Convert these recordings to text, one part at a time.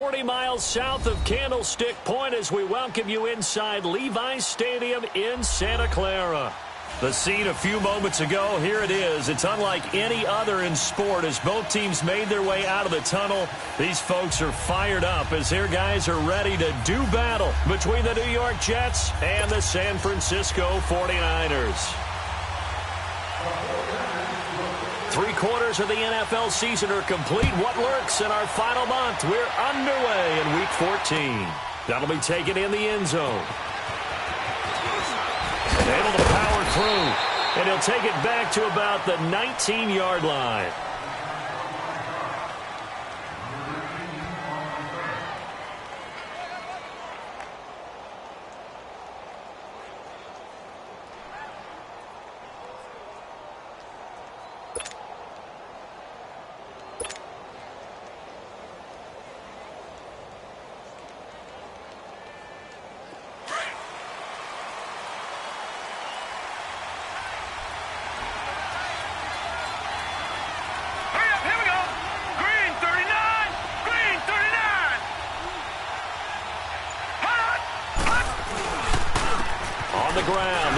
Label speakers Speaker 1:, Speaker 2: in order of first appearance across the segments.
Speaker 1: 40 miles south of Candlestick Point as we welcome you inside Levi's Stadium in Santa Clara. The scene a few moments ago, here it is. It's unlike any other in sport as both teams made their way out of the tunnel. These folks are fired up as their guys are ready to do battle between the New York Jets and the San Francisco 49ers. 3/4 of the NFL season are complete. What lurks in our final month? We're underway in Week 14. That'll be taken in the end zone. And able to power through. And he'll take it back to about the 19-yard line.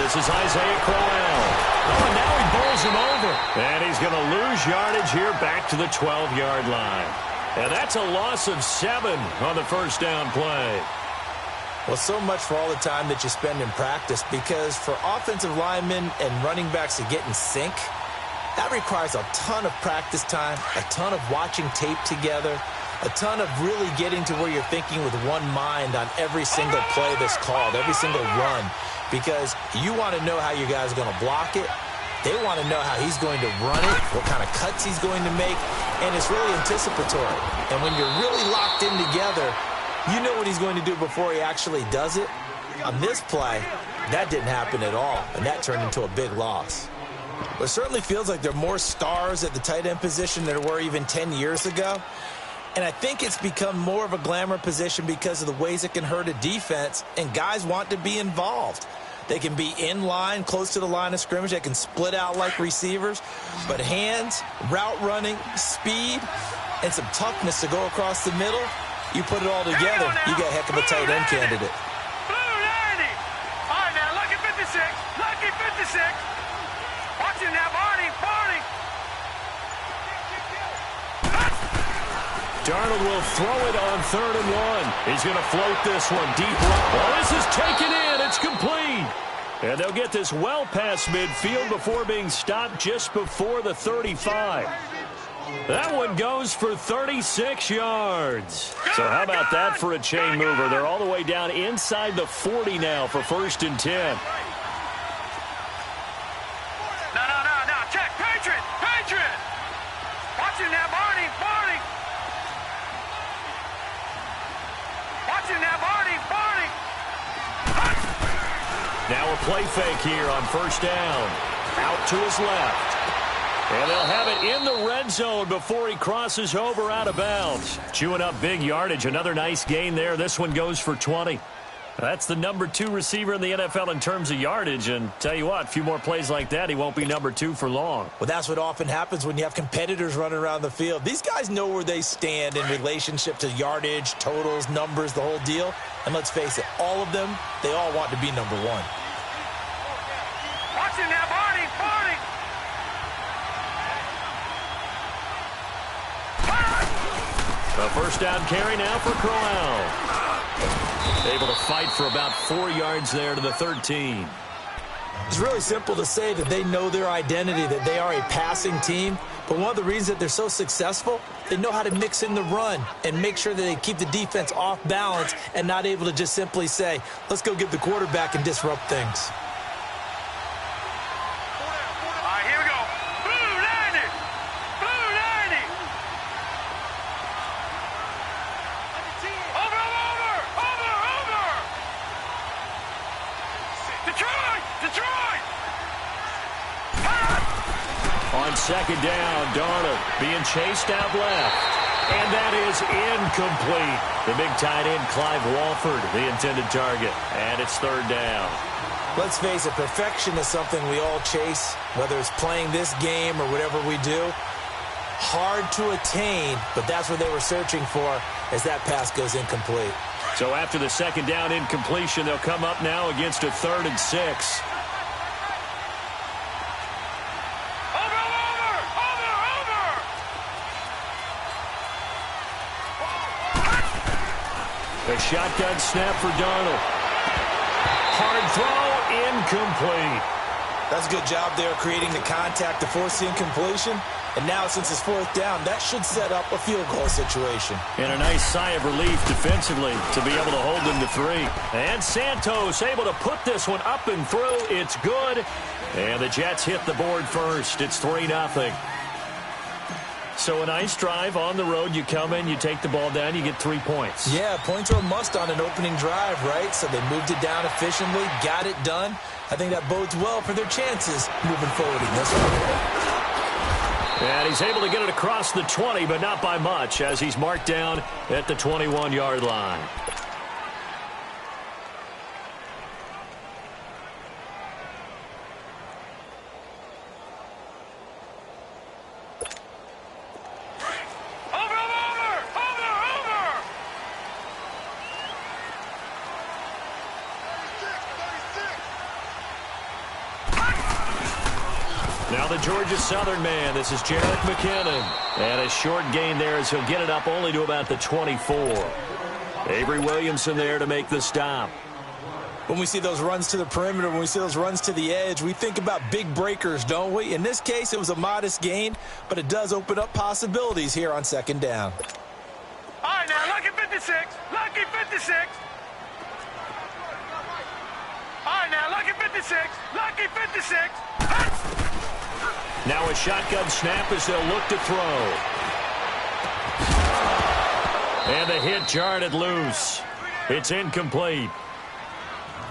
Speaker 1: This is Isaiah Crowell. Oh, and now he bowls him over. And he's going to lose yardage here back to the 12-yard line. And that's a loss of 7 on the first down play.
Speaker 2: Well, so much for all the time that you spend in practice, because for offensive linemen and running backs to get in sync, that requires a ton of practice time, a ton of watching tape together, a ton of really getting to where you're thinking with one mind on every single play that's called, every single run, because you want to know how your guys are going to block it. They want to know how he's going to run it, what kind of cuts he's going to make, and it's really anticipatory. And when you're really locked in together, you know what he's going to do before he actually does it. On this play, that didn't happen at all, and that turned into a big loss. But it certainly feels like there are more stars at the tight end position than there were even 10 years ago. And I think it's become more of a glamour position because of the ways it can hurt a defense, and guys want to be involved. They can be in line, close to the line of scrimmage. They can split out like receivers. But hands, route running, speed, and some toughness to go across the middle, you put it all together, you got a heck of a tight end candidate.
Speaker 3: Blue 90. All right, now, lucky 56. Lucky 56. Watch him now, Barney.
Speaker 1: Darnold will throw it on 3rd and 1. He's going to float this one deep right. Well, this is taken in. It's complete. And they'll get this well past midfield before being stopped just before the 35. That one goes for 36 yards. So how about that for a chain mover? They're all the way down inside the 40 now for 1st and 10.
Speaker 3: No. Check. Patriot. Watch him now, Barney. Watch him now, Barney.
Speaker 1: Now a play fake here on 1st down. Out to his left. And they'll have it in the red zone before he crosses over out of bounds. Chewing up big yardage. Another nice gain there. This one goes for 20. That's the number 2 receiver in the NFL in terms of yardage. And tell you what, a few more plays like that, he won't be number 2 for long.
Speaker 2: Well, that's what often happens when you have competitors running around the field. These guys know where they stand in relationship to yardage, totals, numbers, the whole deal. And let's face it, all of them, they all want to be number 1.
Speaker 3: Watch him now, Barney.
Speaker 1: A 1st down carry now for Crowell. Able to fight for about 4 yards there to the 13.
Speaker 2: It's really simple to say that they know their identity, that they are a passing team. But one of the reasons that they're so successful, they know how to mix in the run and make sure that they keep the defense off balance and not able to just simply say, let's go get the quarterback and disrupt things.
Speaker 1: On 2nd down, Darnold being chased out left. And that is incomplete. The big tight end, Clive Walford, the intended target. And it's 3rd down.
Speaker 2: Let's face it, perfection is something we all chase, whether it's playing this game or whatever we do. Hard to attain, but that's what they were searching for. as that pass goes incomplete.
Speaker 1: So after the second down incompletion, they'll come up now against a 3rd and 6. A shotgun snap for Darnold. Hard throw, incomplete.
Speaker 2: That's a good job there creating the contact to force the incompletion. And now, since it's 4th down, that should set up a field goal situation.
Speaker 1: And a nice sigh of relief defensively to be able to hold them to 3. And Santos able to put this one up and through. It's good. And the Jets hit the board first. It's 3-0. So a nice drive on the road. You come in, you take the ball down, you get 3 points.
Speaker 2: Yeah, points are a must on an opening drive, right? So they moved it down efficiently, got it done. I think that bodes well for their chances moving forward in this one.
Speaker 1: And he's able to get it across the 20, but not by much, as he's marked down at the 21-yard line. Now the Georgia Southern man, this is Jerick McKinnon. And a short gain there as he'll get it up only to about the 24. Avery Williamson there to make the stop.
Speaker 2: When we see those runs to the perimeter, when we see those runs to the edge, we think about big breakers, don't we? In this case, it was a modest gain, but it does open up possibilities here on 2nd down.
Speaker 3: All right, now, lucky 56. Lucky 56. All right, now, lucky 56. Lucky 56.
Speaker 1: Now a shotgun snap as they'll look to throw. And the hit jarred it loose. It's incomplete.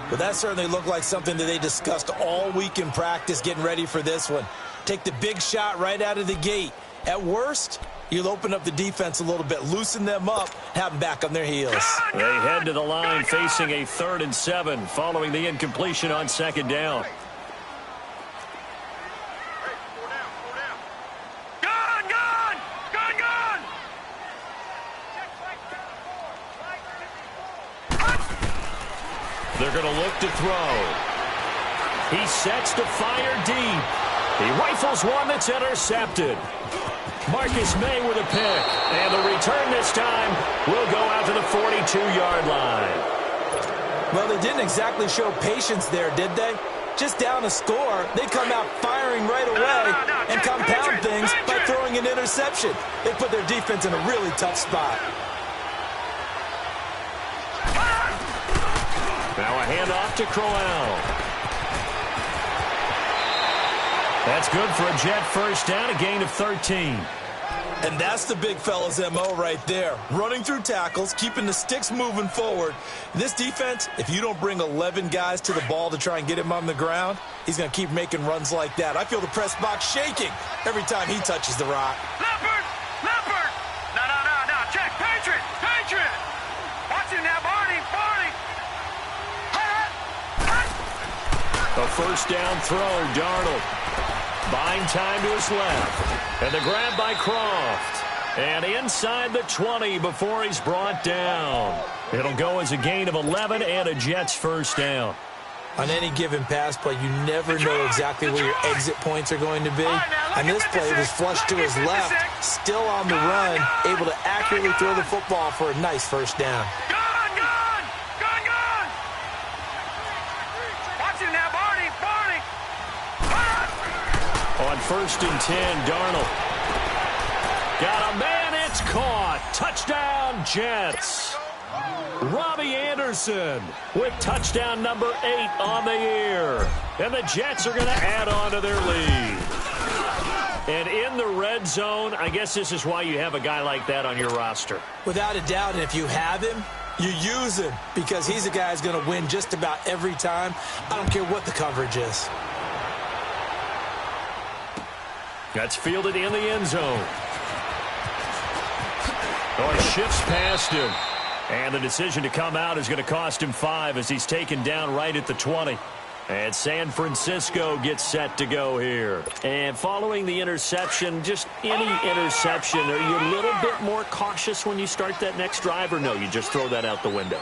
Speaker 2: Well, that certainly looked like something that they discussed all week in practice getting ready for this one. Take the big shot right out of the gate. At worst, you'll open up the defense a little bit, loosen them up, have them back on their heels.
Speaker 1: They head to the line facing a 3rd and 7 following the incompletion on 2nd down. They're going to look to throw. He sets to fire deep. He rifles one that's intercepted. Marcus May with a pick. And the return this time will go out to the 42-yard line.
Speaker 2: Well, they didn't exactly show patience there, did they? Just down a score, they come out firing right away and compound things by throwing an interception. They put their defense in a really tough spot.
Speaker 1: Now a handoff to Crowell. That's good for a Jet 1st down, a gain of 13.
Speaker 2: And that's the big fella's MO right there. Running through tackles, keeping the sticks moving forward. This defense, if you don't bring 11 guys to the ball to try and get him on the ground, he's going to keep making runs like that. I feel the press box shaking every time he touches the rock.
Speaker 3: Leopard! Leopard! No. Check. Patriot! Patriot! Watch him now, Barney!
Speaker 1: A 1st down throw, Darnold. Buying time to his left. And the grab by Croft. And inside the 20 before he's brought down. It'll go as a gain of 11 and a Jets 1st down.
Speaker 2: On any given pass play, you never know exactly where your exit points are going to be. And this play was flushed to his left, still on the run, able to accurately throw the football for a nice 1st down.
Speaker 1: On 1st and 10, Darnold. Got a man, it's caught. Touchdown, Jets. Robbie Anderson with touchdown number 8 on the year. And the Jets are going to add on to their lead. And in the red zone, I guess this is why you have a guy like that on your roster.
Speaker 2: Without a doubt, and if you have him, you use him because he's a guy who's going to win just about every time. I don't care what the coverage is.
Speaker 1: That's fielded in the end zone. Oh, he shifts past him. And the decision to come out is going to cost him 5 as he's taken down right at the 20. And San Francisco gets set to go here. And following the interception, just any interception, are you a little bit more cautious when you start that next drive, or no, you just throw that out the window?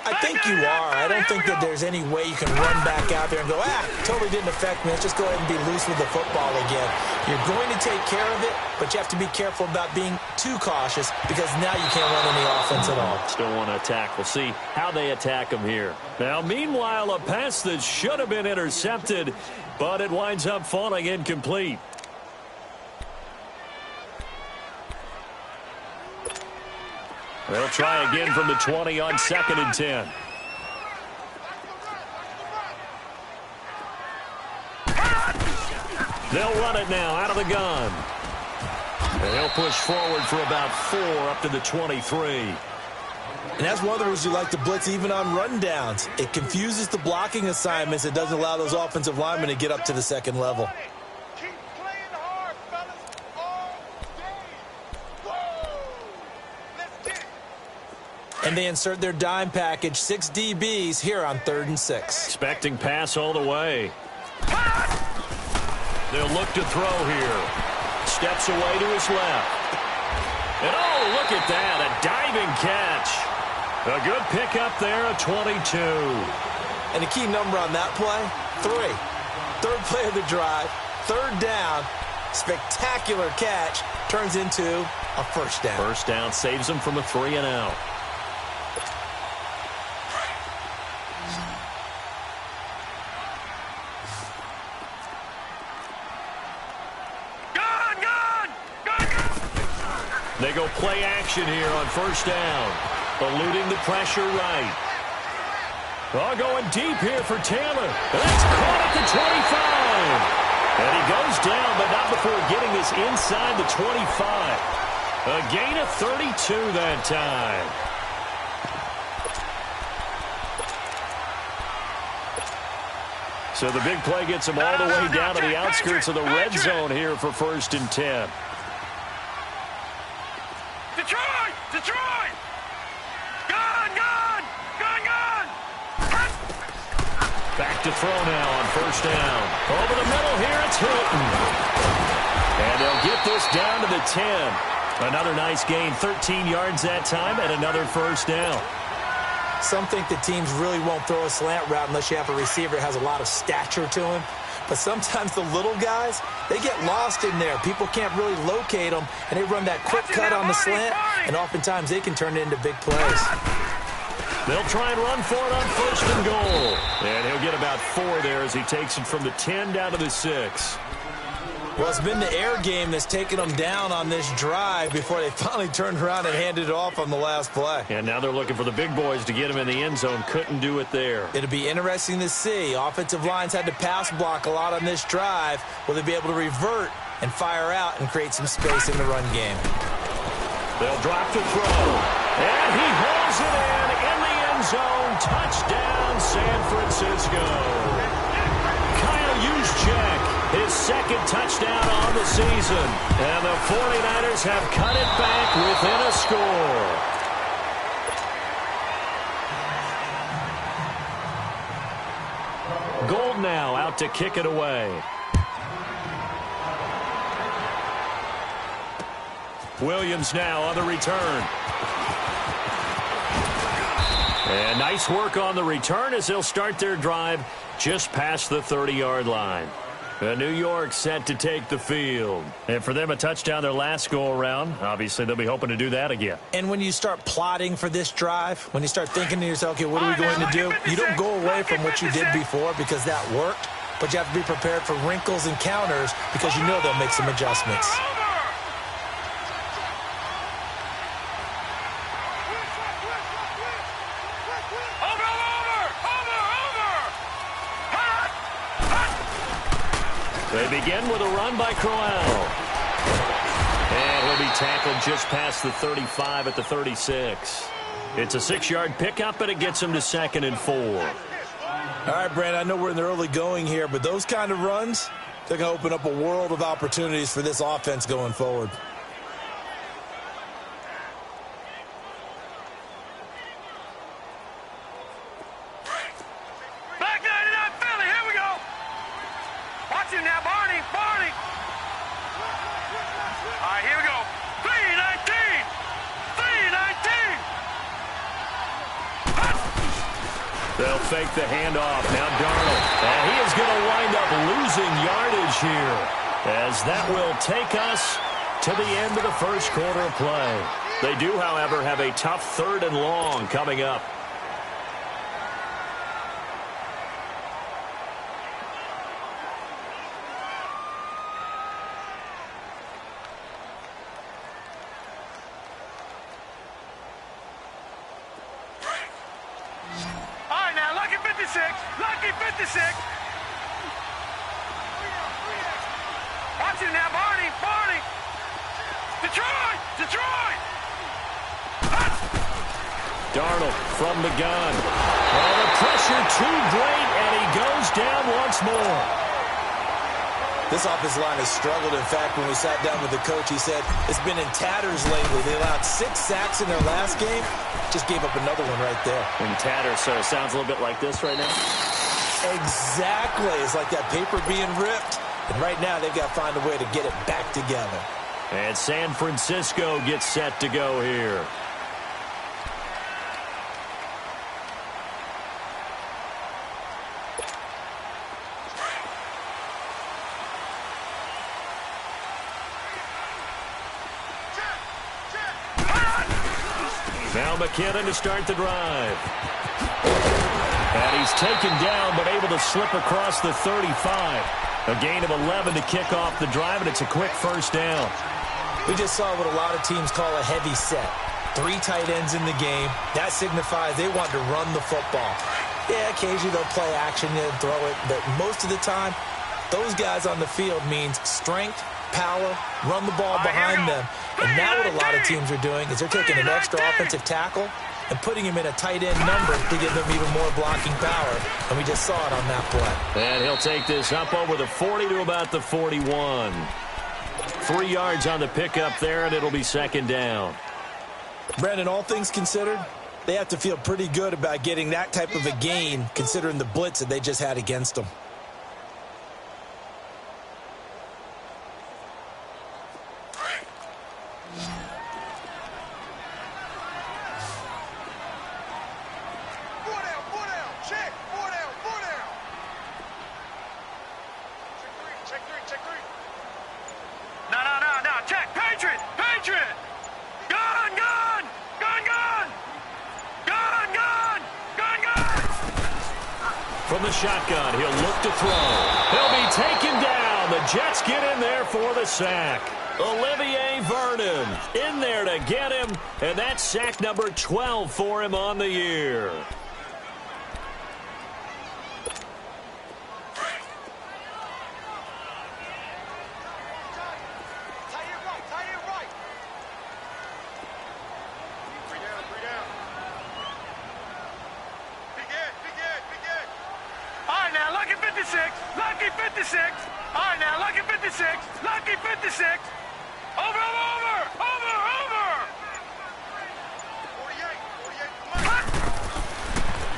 Speaker 2: I think you are. I don't think that there's any way you can run back out there and go, totally didn't affect me. Let's just go ahead and be loose with the football again. You're going to take care of it, but you have to be careful about being too cautious because now you can't run any offense at all.
Speaker 1: Still want to attack. We'll see how they attack them here. Now, meanwhile, a pass that should have been intercepted, but it winds up falling incomplete. They'll try again from the 20 on 2nd and 10. They'll run it now out of the gun. And they'll push forward for about 4 up to the 23.
Speaker 2: And that's one of the reasons you like to blitz even on rundowns. It confuses the blocking assignments. It doesn't allow those offensive linemen to get up to the second level. And they insert their dime package, 6 DBs here on 3rd and 6.
Speaker 1: Expecting pass all the way. They'll look to throw here. Steps away to his left. And oh, look at that, a diving catch. A good pickup there, a 22.
Speaker 2: And a key number on that play, 3. 3rd play of the drive, 3rd down, spectacular catch, turns into a 1st down.
Speaker 1: 1st down saves them from a 3 and out. They go play action here on 1st down. Eluding the pressure right. Oh, going deep here for Taylor. That's caught at the 25. And he goes down, but not before getting this inside the 25. A gain of 32 that time. So the big play gets him all the way down to the outskirts of the red zone here for 1st and 10.
Speaker 3: Detroit! Detroit! Gun! Gun! Gun! Gun!
Speaker 1: Back to throw now on 1st down. Over the middle here, it's Hilton. And they'll get this down to the 10. Another nice gain, 13 yards that time, and another 1st down.
Speaker 2: Some think the teams really won't throw a slant route unless you have a receiver that has a lot of stature to him. But sometimes the little guys, they get lost in there. People can't really locate them, and they run that quick cut on the slant, and oftentimes they can turn it into big plays.
Speaker 1: They'll try and run for it on 1st and goal. And he'll get about 4 there as he takes it from the 10 down to the 6.
Speaker 2: Well, it's been the air game that's taken them down on this drive before they finally turned around and handed it off on the last play.
Speaker 1: And now they're looking for the big boys to get him in the end zone. Couldn't do it there.
Speaker 2: It'll be interesting to see. Offensive lines had to pass block a lot on this drive. Will they be able to revert and fire out and create some space in the run game?
Speaker 1: They'll drop to throw. And he holds it in the end zone. Touchdown, San Francisco. Kyle Juszczyk. His 2nd touchdown on the season. And the 49ers have cut it back within a score. Gold now out to kick it away. Williams now on the return. And nice work on the return as they'll start their drive just past the 30-yard line. New York set to take the field. And for them, a touchdown their last go-around. Obviously, they'll be hoping to do that again.
Speaker 2: And when you start plotting for this drive, when you start thinking to yourself, okay, what are we going to do? You don't go away from what you did before because that worked, but you have to be prepared for wrinkles and counters because you know they'll make some adjustments.
Speaker 1: They begin with a run by Crowell. And he'll be tackled just past the 35 at the 36. It's a 6-yard pickup, and it gets him to 2nd and 4.
Speaker 2: All right, Brand, I know we're in the early going here, but those kind of runs, they're going to open up a world of opportunities for this offense going forward.
Speaker 3: Back 99 Philly, here we
Speaker 1: They'll fake the handoff. Now Darnold. And he is going to wind up losing yardage here, as that will take us to the end of the first quarter of play. They do, however, have a tough 3rd and long coming up.
Speaker 3: Lucky 56. Watch it now, Barney. Detroit.
Speaker 1: Darnold from the gun. Oh, the pressure too great, and he goes down once more.
Speaker 2: This offensive line has struggled. In fact, when we sat down with the coach, he said it's been in tatters lately. They allowed 6 sacks in their last game. Just gave up another one right there.
Speaker 1: In tatters, so it sounds a little bit like this right now.
Speaker 2: Exactly. It's like that paper being ripped. And right now, they've got to find a way to get it back together.
Speaker 1: And San Francisco gets set to go here. Now McKinnon to start the drive. And he's taken down, but able to slip across the 35. A gain of 11 to kick off the drive, and it's a quick first down.
Speaker 2: We just saw what a lot of teams call a heavy set. 3 tight ends in the game. That signifies they want to run the football. Yeah, occasionally they'll play action and throw it, but most of the time, those guys on the field means strength, power, run the ball behind them. And now what a lot of teams are doing is they're taking an extra offensive tackle and putting him in a tight end number to give them even more blocking power. And we just saw it on that play.
Speaker 1: And he'll take this up over the 40 to about the 41. 3 yards on the pickup there, and it'll be second down.
Speaker 2: Brandon, all things considered, they have to feel pretty good about getting that type of a gain considering the blitz that they just had against them.
Speaker 1: From the shotgun, he'll look to throw. He'll be taken down. The Jets get in there for the sack. Olivier Vernon in there to get him, and that's sack number 12 for him on the year.
Speaker 3: Lucky 56. All right, now, lucky 56. Lucky 56. Over.
Speaker 2: 48.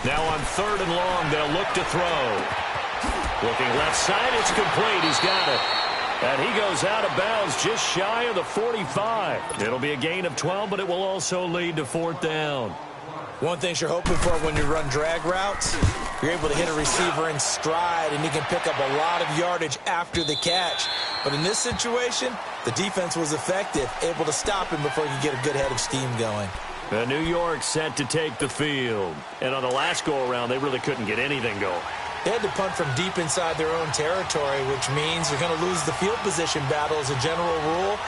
Speaker 1: Now on 3rd and long, they'll look to throw. Looking left side, it's complete. He's got it. And he goes out of bounds just shy of the 45. It'll be a gain of 12, but it will also lead to 4th down.
Speaker 2: One thing you're hoping for when you run drag routes, you're able to hit a receiver in stride, and he can pick up a lot of yardage after the catch. But in this situation, the defense was effective, able to stop him before he could get a good head of steam going.
Speaker 1: New York set to take the field. And on the last go-around, they really couldn't get anything going.
Speaker 2: They had to punt from deep inside their own territory, which means you're going to lose the field position battle as a general rule.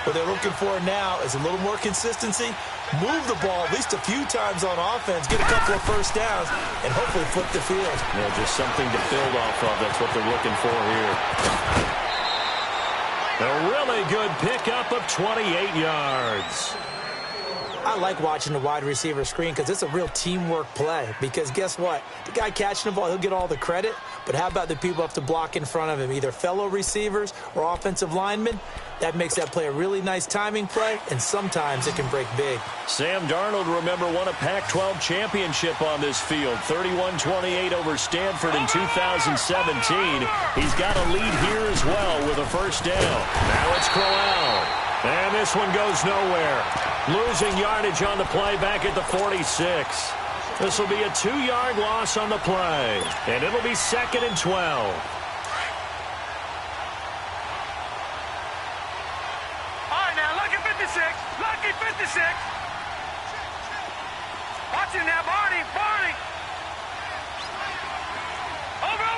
Speaker 2: What they're looking for now is a little more consistency, move the ball at least a few times on offense, get a couple of first downs, and hopefully flip the field.
Speaker 1: Yeah, just something to build off of. That's what they're looking for here. A really good pickup of 28 yards.
Speaker 2: I like watching the wide receiver screen because it's a real teamwork play. Because guess what? The guy catching the ball, he'll get all the credit. But how about the people up to block in front of him, either fellow receivers or offensive linemen? That makes that play a really nice timing play, and sometimes it can break big.
Speaker 1: Sam Darnold, remember, won a Pac-12 championship on this field, 31-28 over Stanford in 2017. He's got a lead here as well with a first down. Now it's Crowell. And this one goes nowhere. Losing yardage on the play back at the 46. This will be a 2-yard loss on the play, and it'll be 2nd and 12.
Speaker 3: All right, now, lucky 56. Lucky 56. Watch it now, Barney. Barney. Over.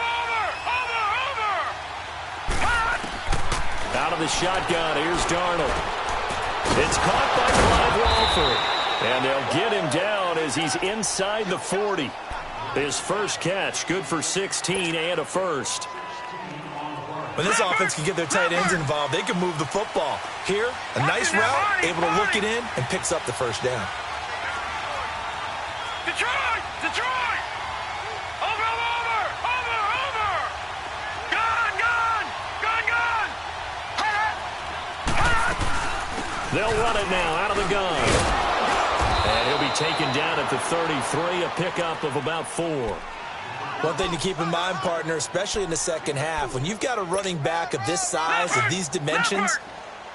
Speaker 1: Out of the shotgun, here's Darnold. It's caught by Clive Walford. And they'll get him down as he's inside the 40. His first catch, good for 16 and a first.
Speaker 2: When this offense can get their tight ends involved, they can move the football. Here, a nice route, able to look it in, and picks up the first down.
Speaker 3: Detroit! Over! Gun!
Speaker 1: They'll run it now out of the gun. And he'll be taken down at the 33, a pickup of about 4.
Speaker 2: One thing to keep in mind, partner, especially in the second half, when you've got a running back of this size, of these dimensions,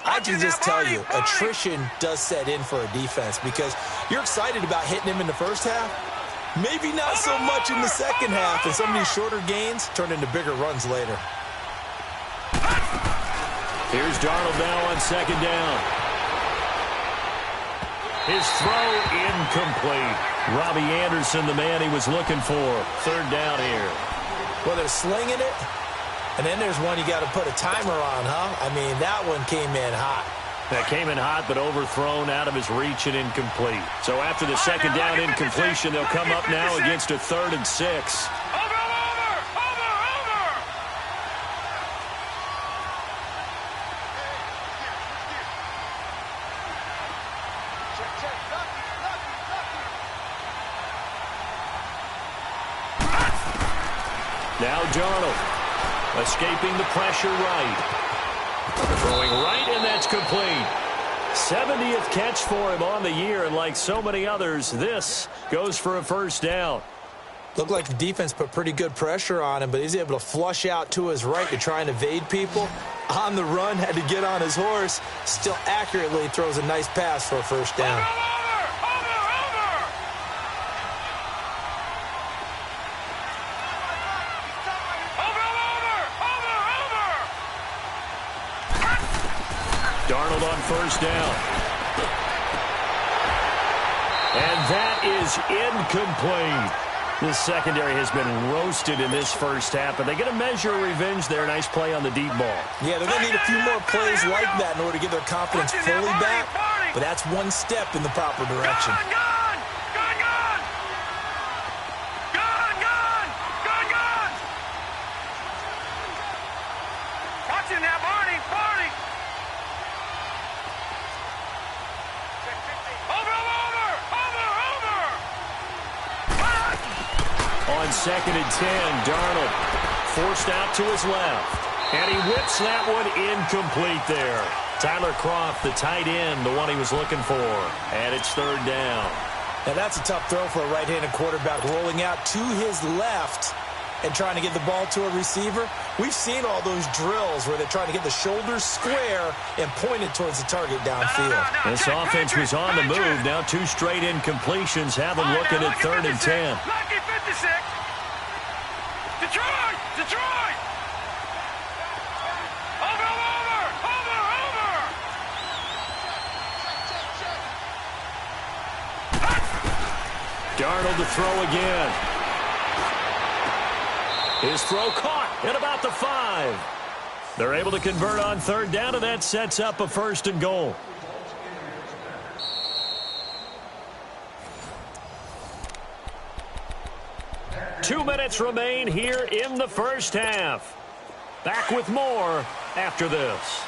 Speaker 2: I can just tell you, attrition does set in for a defense because you're excited about hitting him in the first half. Maybe not so much in the second half, and some of these shorter gains turn into bigger runs later.
Speaker 1: Here's Darnold now on 2nd down. His throw incomplete. Robbie Anderson, the man he was looking for. 3rd down here.
Speaker 2: Well, they're slinging it, and then there's one you got to put a timer on, huh? I mean, that one came in hot.
Speaker 1: That came in hot, but overthrown out of his reach and incomplete. So after the 2nd down incompletion, they'll come up now against a 3rd and 6. Now Darnold, escaping the pressure right. Throwing right, and that's complete. 70th catch for him on the year, and like so many others, this goes for a first down.
Speaker 2: Looked like the defense put pretty good pressure on him, but he's able to flush out to his right to try and evade people. On the run, had to get on his horse. Still accurately throws a nice pass for a first down.
Speaker 1: Darnold on first down. And that is incomplete. The secondary has been roasted in this first half, but they get a measure of revenge there. Nice play on the deep ball.
Speaker 2: Yeah, they're going to need a few more plays like that in order to get their confidence fully back, but that's one step in the proper direction.
Speaker 3: Watch it now, Barney.
Speaker 1: On 2nd and 10, Darnold forced out to his left. And he whips that one incomplete there. Tyler Kroft, the tight end, the one he was looking for. And it's 3rd down.
Speaker 2: Now that's a tough throw for a right-handed quarterback, rolling out to his left and trying to get the ball to a receiver. We've seen all those drills where they're trying to get the shoulders square and point it towards the target downfield.
Speaker 1: This offense was on the move. Now 2 straight incompletions have them looking at 3rd and 10.
Speaker 3: Lucky 56. Detroit! Over!
Speaker 1: Darnold to throw again. His throw caught at about the 5. They're able to convert on 3rd down, and that sets up a 1st and goal. Two minutes remain here in the first half. Back with more after this.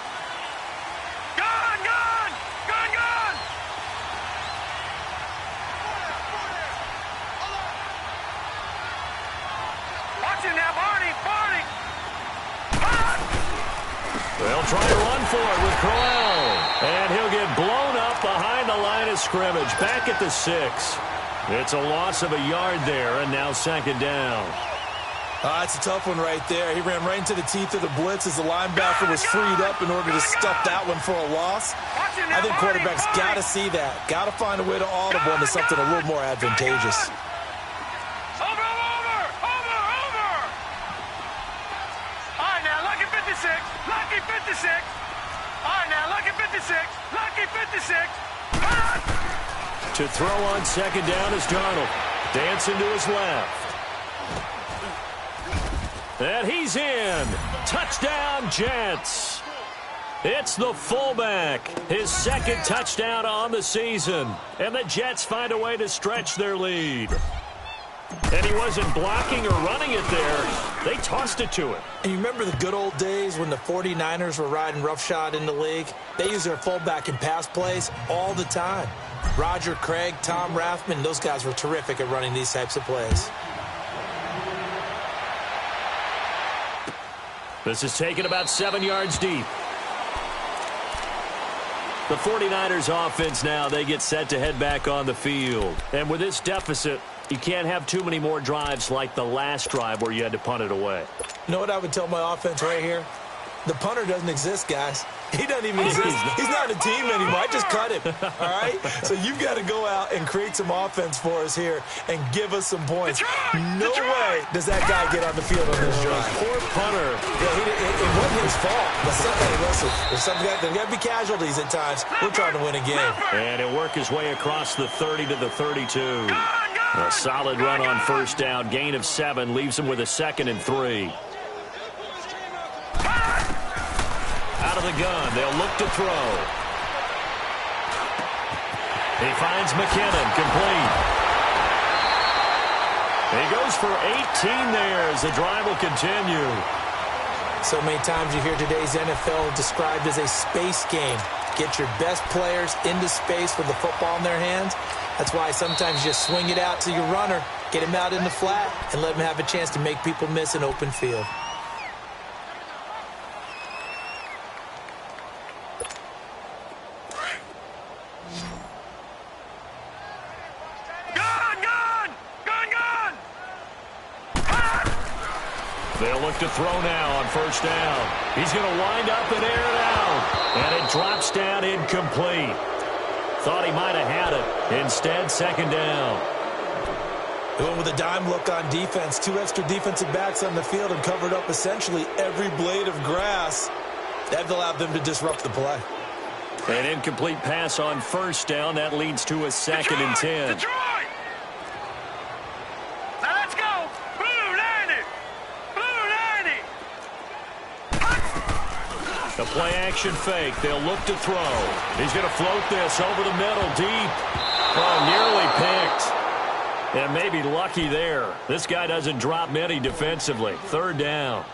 Speaker 1: They'll try to run for it with Crowell. And he'll get blown up behind the line of scrimmage. Back at the 6. It's a loss of a yard there, and now 2nd down.
Speaker 2: That's a tough one right there. He ran right into the teeth of the blitz as the linebacker was freed up in order to stuff that one for a loss. I think quarterbacks got to see that. Got to find a way to audible into something a little more advantageous.
Speaker 3: 56. All right, now, lucky 56. Lucky 56. Run!
Speaker 1: To throw on second down is Darnold. Dancing to his left. And he's in. Touchdown, Jets. It's the fullback. His second touchdown on the season. And the Jets find a way to stretch their lead. And he wasn't blocking or running it there. They tossed it to him.
Speaker 2: And you remember the good old days when the 49ers were riding roughshod in the league? They used their fullback in pass plays all the time. Roger Craig, Tom Rathman, those guys were terrific at running these types of plays.
Speaker 1: This is taken about 7 yards deep. The 49ers offense now, they get set to head back on the field. And with this deficit, you can't have too many more drives like the last drive where you had to punt it away.
Speaker 2: You know what I would tell my offense right here? The punter doesn't exist, guys. He doesn't even exist. He's not a team anymore. I just cut him, all right? So you've got to go out and create some offense for us here and give us some points. No way does that guy get on the field on this drive.
Speaker 1: Poor punter.
Speaker 2: Yeah, it wasn't his fault. But listen, there's got to be casualties at times. We're trying to win a game.
Speaker 1: And he'll work his way across the 30 to the 32. A solid run on first down. Gain of 7 leaves him with a 2nd and 3. Out of the gun, they'll look to throw. He finds McKinnon, complete. He goes for 18 there as the drive will continue.
Speaker 2: So many times you hear today's NFL described as a space game. Get your best players into space with the football in their hands. That's why sometimes you just swing it out to your runner, get him out in the flat, and let him have a chance to make people miss an open field.
Speaker 1: They'll look to throw now on first down. He's going to wind up and air it out. And it drops down incomplete. Thought he might have had it. Instead, second down.
Speaker 2: Going with a dime look on defense. 2 extra defensive backs on the field and covered up essentially every blade of grass. That allowed them to disrupt the play.
Speaker 1: An incomplete pass on first down. That leads to a 2nd and 10.
Speaker 3: Detroit! Now let's go! Blue 90! Blue 90!
Speaker 1: A play-action fake. They'll look to throw. He's going to float this over the middle, deep. Oh, nearly picked. And maybe lucky there. This guy doesn't drop many defensively. Third down.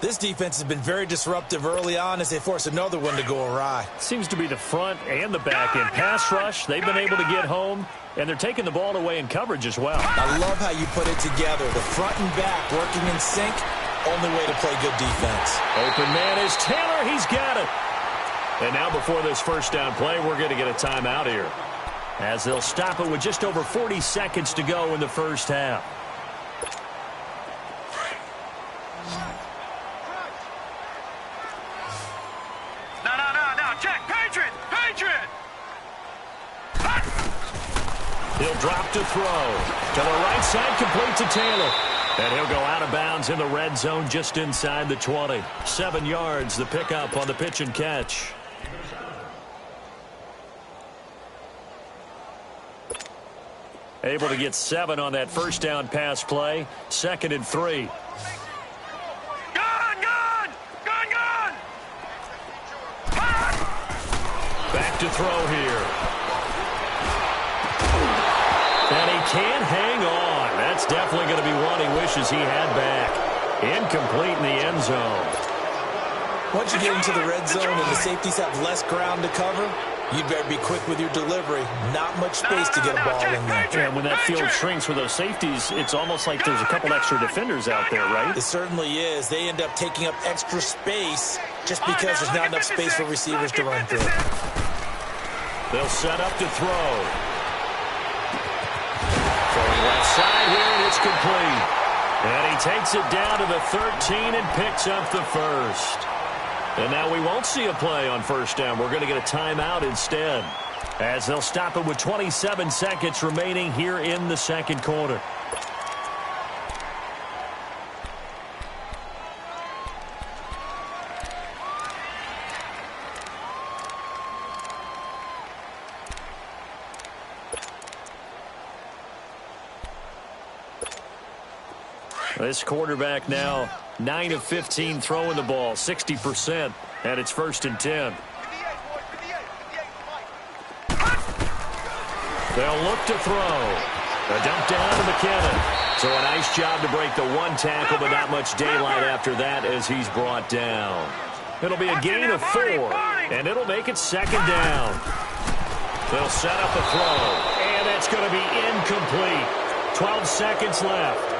Speaker 2: This defense has been very disruptive early on as they force another one to go awry.
Speaker 1: Seems to be the front and the back end. Pass rush, they've been able to get home, and they're taking the ball away in coverage as well.
Speaker 2: I love how you put it together. The front and back working in sync. Only way to play good defense.
Speaker 1: Open man is Taylor. He's got it. And now before this first down play, we're going to get a timeout here, as they'll stop it with just over 40 seconds to go in the first half.
Speaker 3: No, check. Patriot!
Speaker 1: He'll drop to throw. To the right side, complete to Taylor. And he'll go out of bounds in the red zone just inside the 20. 7 yards, the pickup on the pitch and catch. Able to get 7 on that first down pass play. 2nd and 3.
Speaker 3: Gun!
Speaker 1: Back to throw here. And he can't hang on. That's definitely going to be one he wishes he had back. Incomplete in the end zone.
Speaker 2: Once you get into the red zone and the safeties have less ground to cover, you'd better be quick with your delivery. Not much space to get a ball in there.
Speaker 1: And when that field shrinks with those safeties, it's almost like there's a couple extra defenders out there, right?
Speaker 2: It certainly is. They end up taking up extra space just because there's not enough space for receivers to run through.
Speaker 1: They'll set up to throw. Throwing left side here, and it's complete. And he takes it down to the 13 and picks up the first. And now we won't see a play on first down. We're going to get a timeout instead, as they'll stop it with 27 seconds remaining here in the second quarter. This quarterback now 9 of 15 throwing the ball, 60%, and it's 1st and 10. They'll look to throw. A dump down to McKinnon. So a nice job to break the one tackle, but not much daylight after that as he's brought down. It'll be a gain of 4, and it'll make it 2nd down. They'll set up a throw, and that's going to be incomplete. 12 seconds left.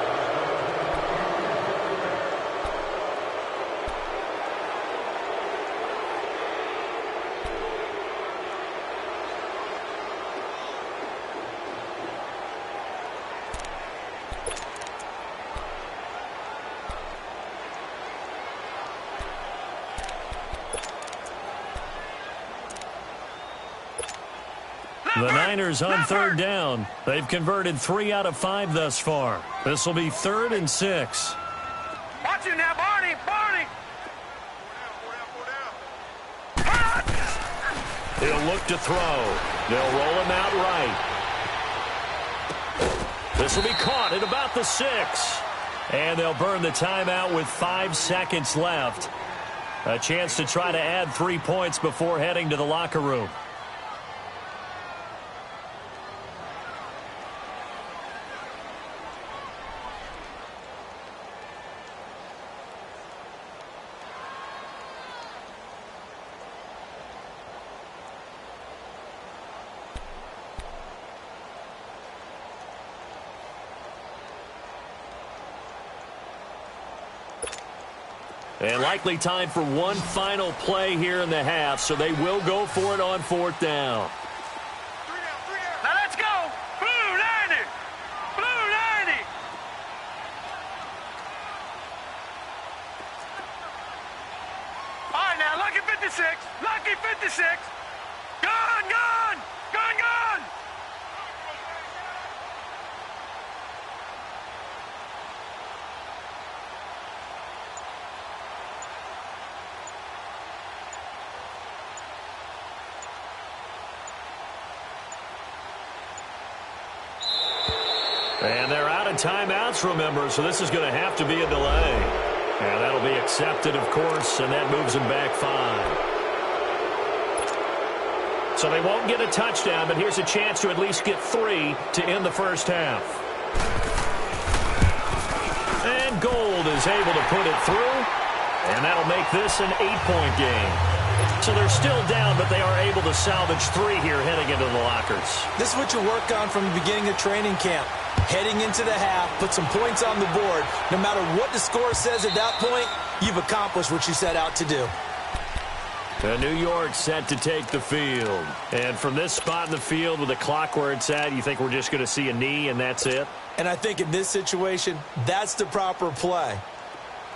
Speaker 1: The Niners on 3rd down. They've converted 3 out of 5 thus far. This will be 3rd and 6.
Speaker 3: Watch it now, Barney! Barney!
Speaker 1: He'll look to throw. They'll roll him out right. This will be caught at about the 6. And they'll burn the timeout with 5 seconds left. A chance to try to add 3 points before heading to the locker room. And likely time for one final play here in the half, so they will go for it on 4th down.
Speaker 3: Now let's go! Blue 90! Blue 90! All right, now, lucky 56! Lucky 56! Gun, gun! Gun, gun!
Speaker 1: And they're out of timeouts, remember, so this is going to have to be a delay. And that'll be accepted, of course, and that moves them back 5. So they won't get a touchdown, but here's a chance to at least get 3 to end the first half. And Gold is able to put it through, and that'll make this an 8-point game. So they're still down, but they are able to salvage 3 here heading into the lockers.
Speaker 2: This is what you work on from the beginning of training camp. Heading into the half, put some points on the board. No matter what the score says at that point, you've accomplished what you set out to do.
Speaker 1: And New York set to take the field. And from this spot in the field with the clock where it's at, you think we're just going to see a knee and that's it?
Speaker 2: And I think in this situation, that's the proper play.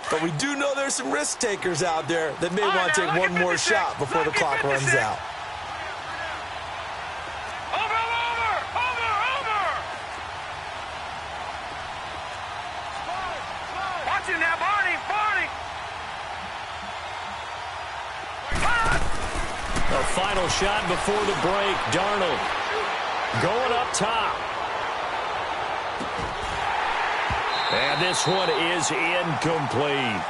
Speaker 2: But we do know there's some risk takers out there that may want to take one more shot before the clock runs out.
Speaker 3: Now, Barney, Barney.
Speaker 1: A final shot before the break. Darnold going up top. And this one is incomplete.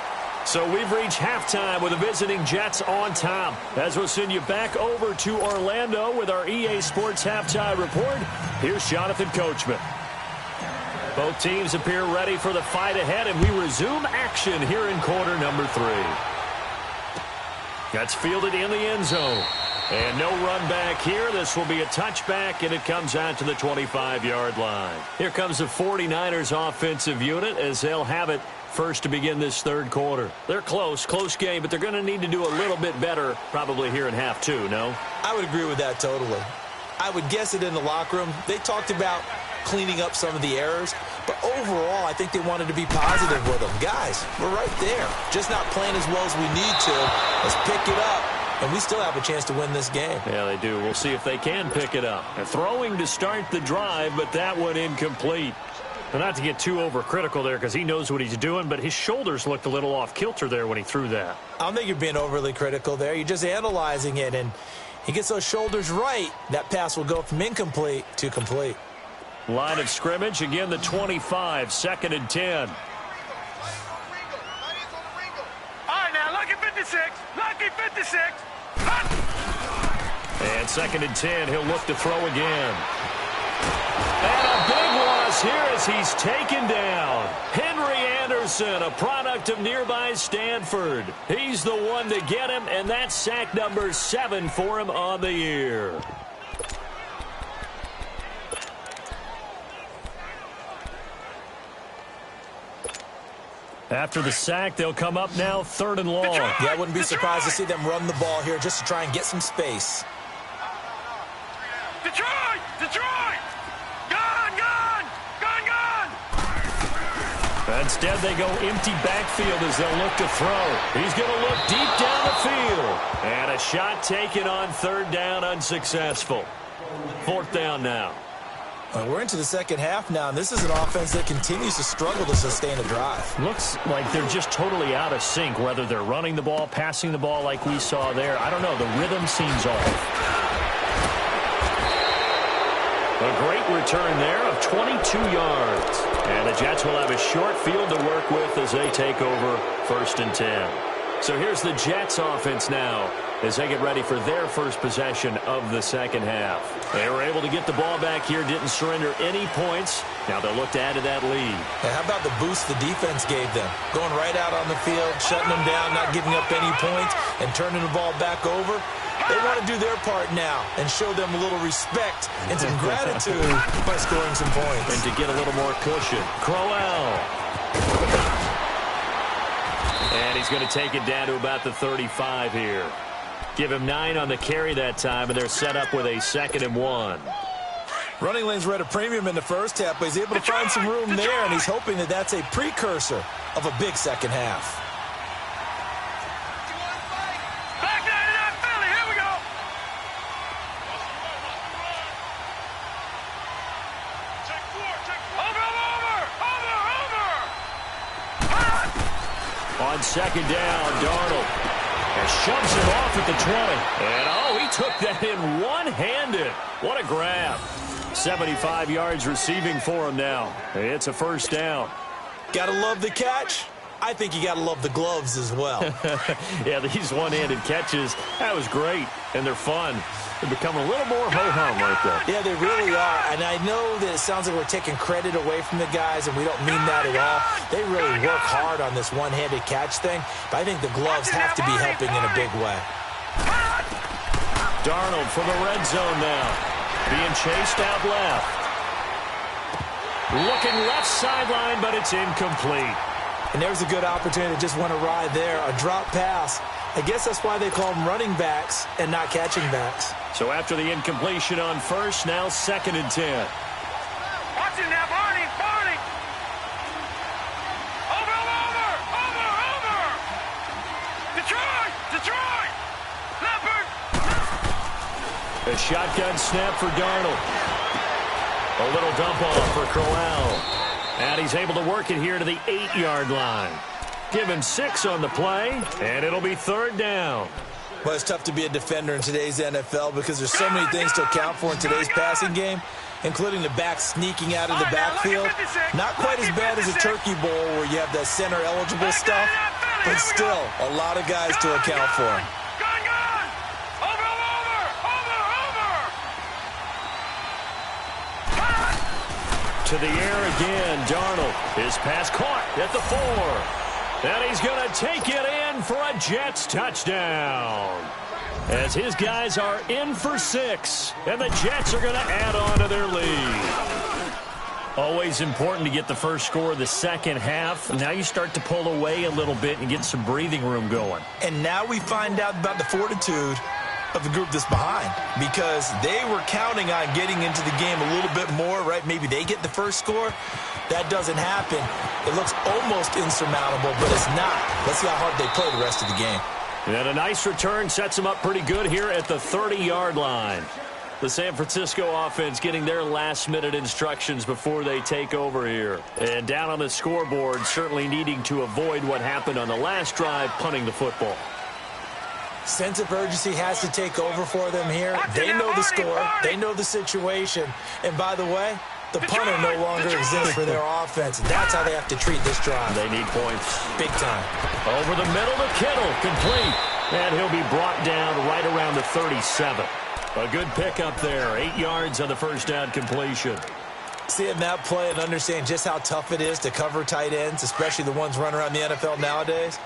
Speaker 1: So we've reached halftime with the visiting Jets on top. As we'll send you back over to Orlando with our EA Sports Halftime Report, here's Jonathan Coachman. Both teams appear ready for the fight ahead, and we resume action here in quarter number 3. That's fielded in the end zone. And no run back here. This will be a touchback, and it comes out to the 25-yard line. Here comes the 49ers offensive unit as they'll have it first to begin this third quarter. They're close game, but they're going to need to do a little bit better probably here in half 2, no?
Speaker 2: I would agree with that totally. I would guess it in the locker room. They talked about cleaning up some of the errors, but overall, I think they wanted to be positive with them. Guys, we're right there. Just not playing as well as we need to. Let's pick it up, and we still have a chance to win this game.
Speaker 1: Yeah, they do. We'll see if they can pick it up. They're throwing to start the drive, but that one incomplete. Well, not to get too overcritical there because he knows what he's doing, but his shoulders looked a little off kilter there when he threw that.
Speaker 2: I don't think you're being overly critical there. You're just analyzing it, and he gets those shoulders right. That pass will go from incomplete to complete.
Speaker 1: Line of scrimmage, again the 25, 2nd and 10.
Speaker 3: 56. Lucky 56.
Speaker 1: And 2nd and 10, he'll look to throw again. And a big loss here as he's taken down. Henry Anderson, a product of nearby Stanford. He's the one to get him, and that's sack number 7 for him on the year. After the sack, they'll come up now 3rd and long.
Speaker 2: Yeah, I wouldn't be surprised to see them run the ball here just to try and get some space.
Speaker 3: Detroit! Detroit! Gone! Gone! Gone! Gone!
Speaker 1: Instead, they go empty backfield as they'll look to throw. He's going to look deep down the field. And a shot taken on 3rd down, unsuccessful. 4th down now.
Speaker 2: We're into the 2nd half now, and this is an offense that continues to struggle to sustain a drive.
Speaker 1: Looks like they're just totally out of sync, whether they're running the ball, passing the ball like we saw there. I don't know. The rhythm seems off. A great return there of 22 yards. And the Jets will have a short field to work with as they take over 1st and 10. So here's the Jets offense now as they get ready for their first possession of the 2nd half. They were able to get the ball back here, didn't surrender any points. Now they'll look to add to that lead.
Speaker 2: And how about the boost the defense gave them? Going right out on the field, shutting them down, not giving up any points, and turning the ball back over. They want to do their part now and show them a little respect and some gratitude by scoring some points.
Speaker 1: And to get a little more cushion. Crowell. And he's going to take it down to about the 35 here. Give him 9 on the carry that time, and they're set up with a 2nd and 1.
Speaker 2: Running lanes were at a premium in the first half, but he's able to find some room there, and he's hoping that that's a precursor of a big 2nd half.
Speaker 3: Back down to that Philly. Here we go. Check 4. Over.
Speaker 1: On 2nd down, Darnold. And shoves him off at the 20. And, oh, he took that in one-handed. What a grab. 75 yards receiving for him now. It's a 1st down.
Speaker 2: Gotta love the catch. I think you gotta love the gloves as well.
Speaker 1: Yeah, these one-handed catches, that was great. And they're fun. They become a little more ho-hum right there.
Speaker 2: Yeah, they really are. And I know that it sounds like we're taking credit away from the guys, and we don't mean that at all. They really work hard on this one-handed catch thing, but I think the gloves have to be helping in a big way.
Speaker 1: Darnold for the red zone now. Being chased out left. Looking left sideline, but it's incomplete.
Speaker 2: And there's a good opportunity to just want to ride there. A drop pass. I guess that's why they call them running backs and not catching backs.
Speaker 1: So after the incompletion on 1st, now 2nd and 10.
Speaker 3: Watch it now, Barney. Barney. Over. Detroit. Detroit. Leopard.
Speaker 1: A shotgun snap for Darnold. A little dump off for Crowell. And he's able to work it here to the 8-yard line. Give him 6 on the play, and it'll be 3rd down.
Speaker 2: Well, it's tough to be a defender in today's NFL because there's so many things to account for in today's passing game, including the back sneaking out of the backfield. Not quite as bad as a turkey bowl where you have that center-eligible stuff, but still a lot of guys to account for.
Speaker 1: To the air again, Darnold. His pass caught at the 4. And he's going to take it in for a Jets touchdown. As his guys are in for 6. And the Jets are going to add on to their lead. Always important to get the first score of the 2nd half. Now you start to pull away a little bit and get some breathing room going.
Speaker 2: And now we find out about the fortitude of the group that's behind, because they were counting on getting into the game a little bit more, right? Maybe they get the first score. That doesn't happen. It looks almost insurmountable, but it's not. Let's see how hard they play the rest of the game.
Speaker 1: And a nice return sets them up pretty good here at the 30-yard line. The San Francisco offense getting their last-minute instructions before they take over here. And down on the scoreboard, certainly needing to avoid what happened on the last drive, punting the football.
Speaker 2: Sense of urgency has to take over for them here. They know the score. They know the situation. And by the way, The punter no longer exists for their offense. That's how they have to treat this drive.
Speaker 1: They need points.
Speaker 2: Big time.
Speaker 1: Over the middle to Kittle, complete. And he'll be brought down right around the 37. A good pickup there. 8 yards on the first down completion.
Speaker 2: Seeing that play and understand just how tough it is to cover tight ends, especially the ones running around the NFL nowadays,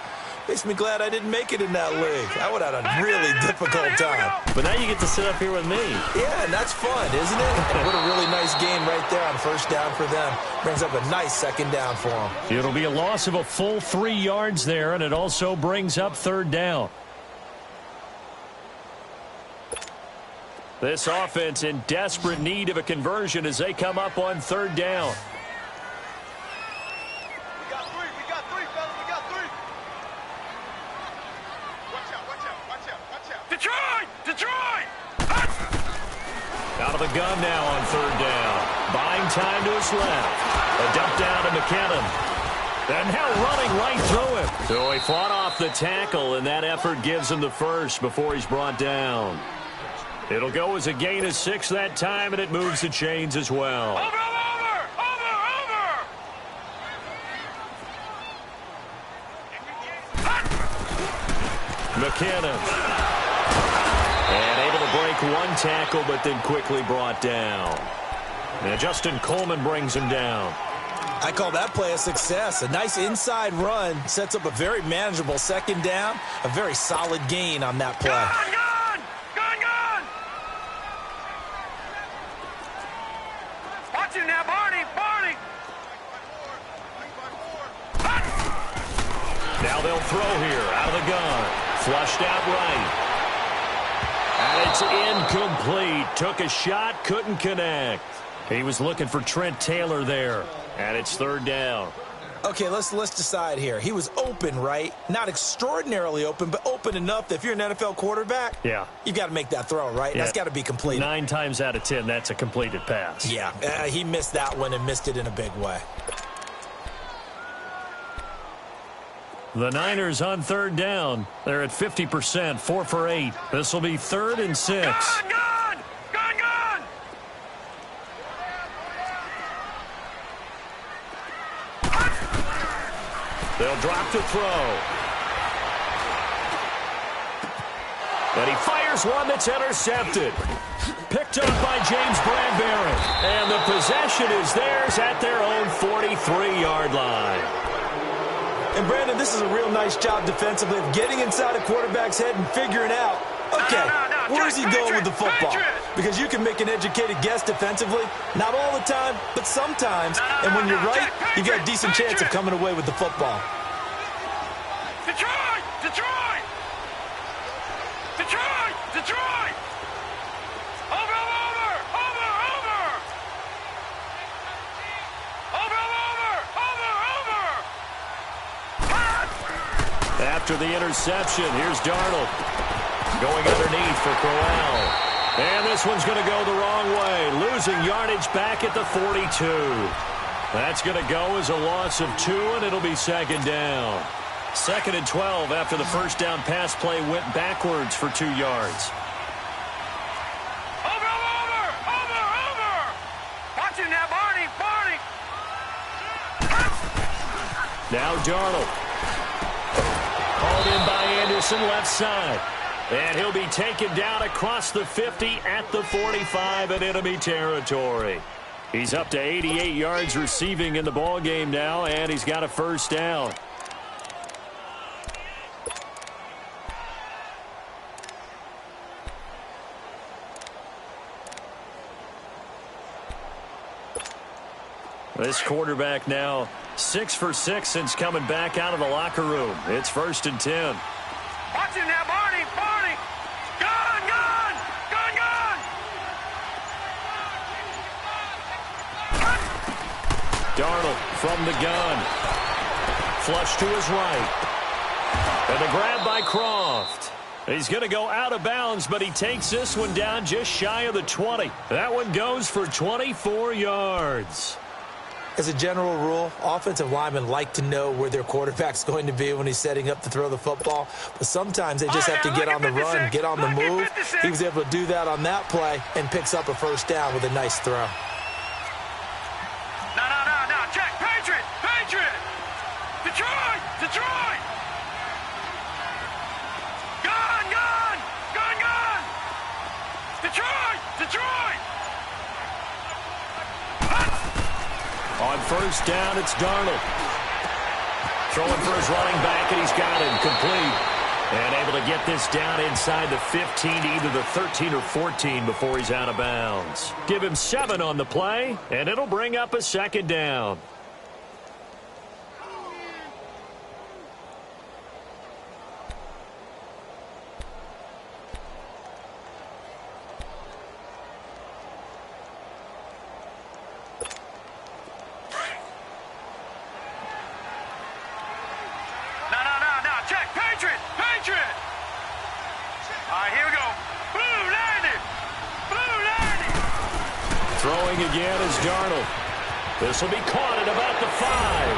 Speaker 2: makes me glad I didn't make it in that league. I would have had a really difficult time.
Speaker 1: But now you get to sit up here with me.
Speaker 2: Yeah, and that's fun, isn't it? And what a really nice game right there on first down for them. Brings up a nice second down for them.
Speaker 1: It'll be a loss of a full 3 yards there, and it also brings up third down. This offense in desperate need of a conversion as they come up on third down.
Speaker 3: We got three, fellas. We got three. Watch out. Detroit!
Speaker 1: Out of the gun now on third down. Buying time to his left. A dump down to McKinnon. And now running right through him. So he fought off the tackle, and that effort gives him the first before he's brought down. It'll go as a gain of 6 that time, and it moves the chains as well.
Speaker 3: Over!
Speaker 1: McKinnon. And able to break one tackle, but then quickly brought down. And Justin Coleman brings him down.
Speaker 2: I call that play a success. A nice inside run sets up a very manageable second down. A very solid gain on that play.
Speaker 3: Gun! Watch him now, Barney!
Speaker 1: Now they'll throw here out of the gun. Flushed out right. And it's incomplete. Took a shot, couldn't connect. He was looking for Trent Taylor there. And it's third down.
Speaker 2: Okay, let's decide here. He was open, right? Not extraordinarily open, but open enough that if you're an NFL quarterback,
Speaker 1: yeah,
Speaker 2: you've got to make that throw, right?
Speaker 1: Yeah.
Speaker 2: That's got to be completed.
Speaker 1: 9 times out of 10, that's a completed pass.
Speaker 2: Yeah, he missed that one and missed it in a big way.
Speaker 1: The Niners on third down. They're at 50%, 4 for 8. This will be 3rd and 6.
Speaker 3: Gun!
Speaker 1: They'll drop to throw. And he fires one that's intercepted. Picked up by James Bradbury. And the possession is theirs at their own 43-yard line.
Speaker 2: And, Brandon, this is a real nice job defensively of getting inside a quarterback's head and figuring out, okay, where is he going with the football? Because you can make an educated guess defensively, not all the time, but sometimes. And when you're right, you've got a decent chance of coming away with the football.
Speaker 3: Detroit! Over!
Speaker 1: After the interception, here's Darnold. Going underneath for Corral. And this one's going to go the wrong way. Losing yardage back at the 42. That's going to go as a loss of 2, and it'll be second down. 2nd and 12 after the first down pass play went backwards for 2 yards.
Speaker 3: Over! Watch him now, Barney!
Speaker 1: Now Darnold. Called in by Anderson, left side. And he'll be taken down across the 50 at the 45 in enemy territory. He's up to 88 yards receiving in the ballgame now, and he's got a first down. This quarterback now 6 for 6 since coming back out of the locker room. It's 1st and 10.
Speaker 3: Watch him now, Barney! Gun!
Speaker 1: Darnold from the gun. Flush to his right. And the grab by Croft. He's going to go out of bounds, but he takes this one down just shy of the 20. That one goes for 24 yards.
Speaker 2: As a general rule, offensive linemen like to know where their quarterback's going to be when he's setting up to throw the football. But sometimes they just have to get on the run, get on the move. He was able to do that on that play and picks up a first down with a nice throw.
Speaker 1: On first down, it's Darnold. Throwing for his running back, and he's got him complete. And able to get this down inside the 15, either the 13 or 14 before he's out of bounds. Give him 7 on the play, and it'll bring up a second down. Throwing again is Darnold. This will be caught at about the 5.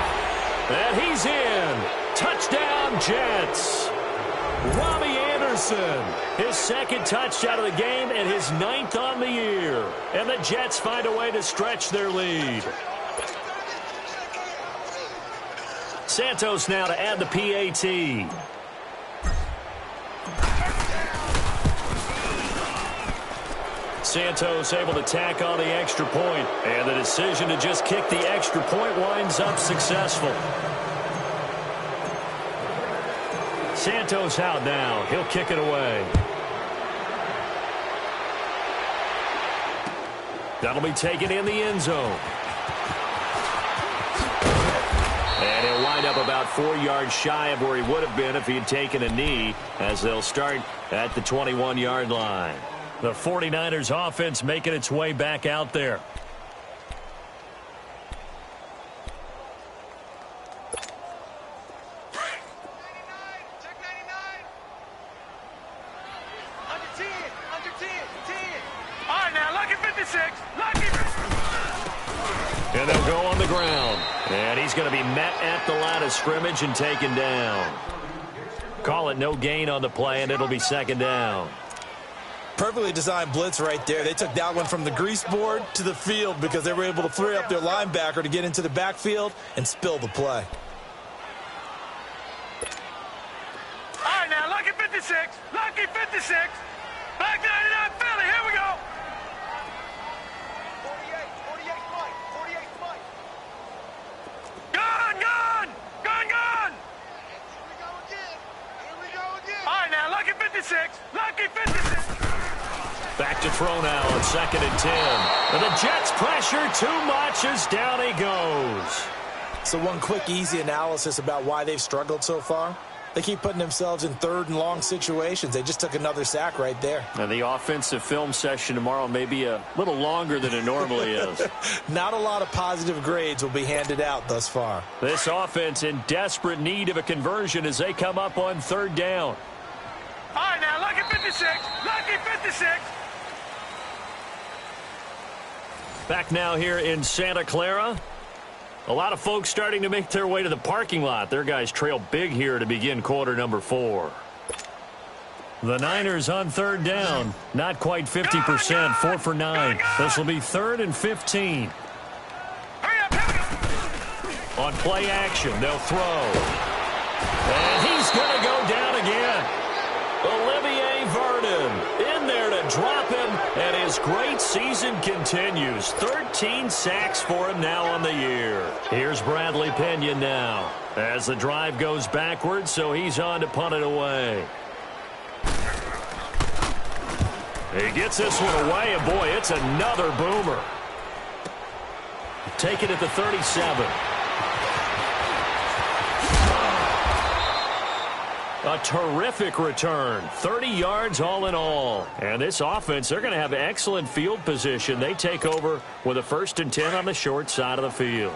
Speaker 1: And he's in. Touchdown, Jets. Robbie Anderson, his second touchdown of the game and his 9th on the year. And the Jets find a way to stretch their lead. Santos now to add the PAT. Santos able to tack on the extra point, and the decision to just kick the extra point winds up successful. Santos out now. He'll kick it away. That'll be taken in the end zone. And he'll wind up about 4 yards shy of where he would have been if he had taken a knee, as they'll start at the 21-yard line. The 49ers offense making its way back out there. And they'll go on the ground. And he's going to be met at the line of scrimmage and taken down. Call it no gain on the play, and it'll be second down.
Speaker 2: Perfectly designed blitz right there. They took that one from the grease board to the field because they were able to free up their linebacker to get into the backfield and spill the play.
Speaker 3: All right, now, lucky 56. Lucky 56. Back 99 Philly. Here we go. 48 Mike. 48 Mike. Gun, gun. Gun, gun. Here we go again. Here we go again. All right, now, lucky 56. Lucky 56.
Speaker 1: Back to throw now on 2nd and 10. And the Jets pressure too much as down he goes.
Speaker 2: So one quick, easy analysis about why they've struggled so far. They keep putting themselves in 3rd and long situations. They just took another sack right there.
Speaker 1: And the offensive film session tomorrow may be a little longer than it normally is.
Speaker 2: Not a lot of positive grades will be handed out thus far.
Speaker 1: This offense in desperate need of a conversion as they come up on 3rd down.
Speaker 3: All right, now, lucky 56. Lucky 56.
Speaker 1: Back now here in Santa Clara. A lot of folks starting to make their way to the parking lot. Their guys trail big here to begin quarter number 4. The Niners on 3rd down. Not quite 50%. 4 for 9. This will be 3rd and 15. On play action, they'll throw. And he's going to go down again. Olivier Vernon in there to drop him, and his great season continues. 13 sacks for him now on the year. Here's Bradley Pinion now as the drive goes backwards, so he's on to punt it away. He gets this one away, and boy, it's another boomer. Take it at the 37. A terrific return. 30 yards all in all. And this offense, they're going to have excellent field position. They take over with a 1st and 10 on the short side of the field.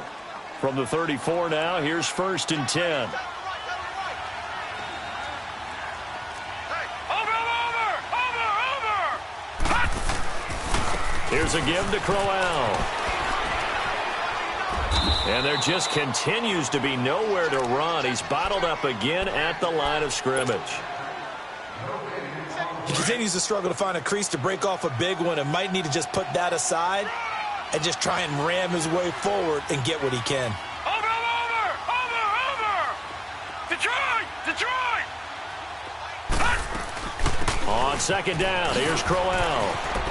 Speaker 1: From the 34 now, here's 1st and 10. Here's a give to Crowell. And there just continues to be nowhere to run. He's bottled up again at the line of scrimmage.
Speaker 2: He continues to struggle to find a crease to break off a big one and might need to just put that aside and just try and ram his way forward and get what he can.
Speaker 3: Over! Detroit!
Speaker 1: On 2nd down, here's Crowell.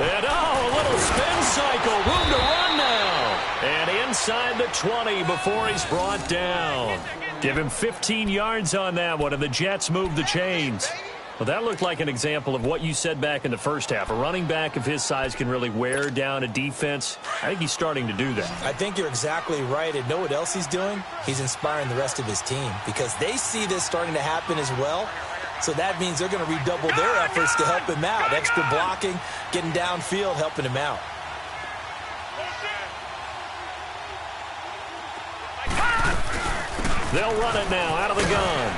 Speaker 1: And a little spin cycle. Room to run now. And inside the 20 before he's brought down. Give him 15 yards on that one, and the Jets move the chains. Well, that looked like an example of what you said back in the first half. A running back of his size can really wear down a defense. I think he's starting to do that.
Speaker 2: I think you're exactly right. And know what else he's doing? He's inspiring the rest of his team because they see this starting to happen as well. So that means they're going to redouble their efforts to help him out. Extra blocking, getting downfield, helping him out.
Speaker 1: They'll run it now out of the gun.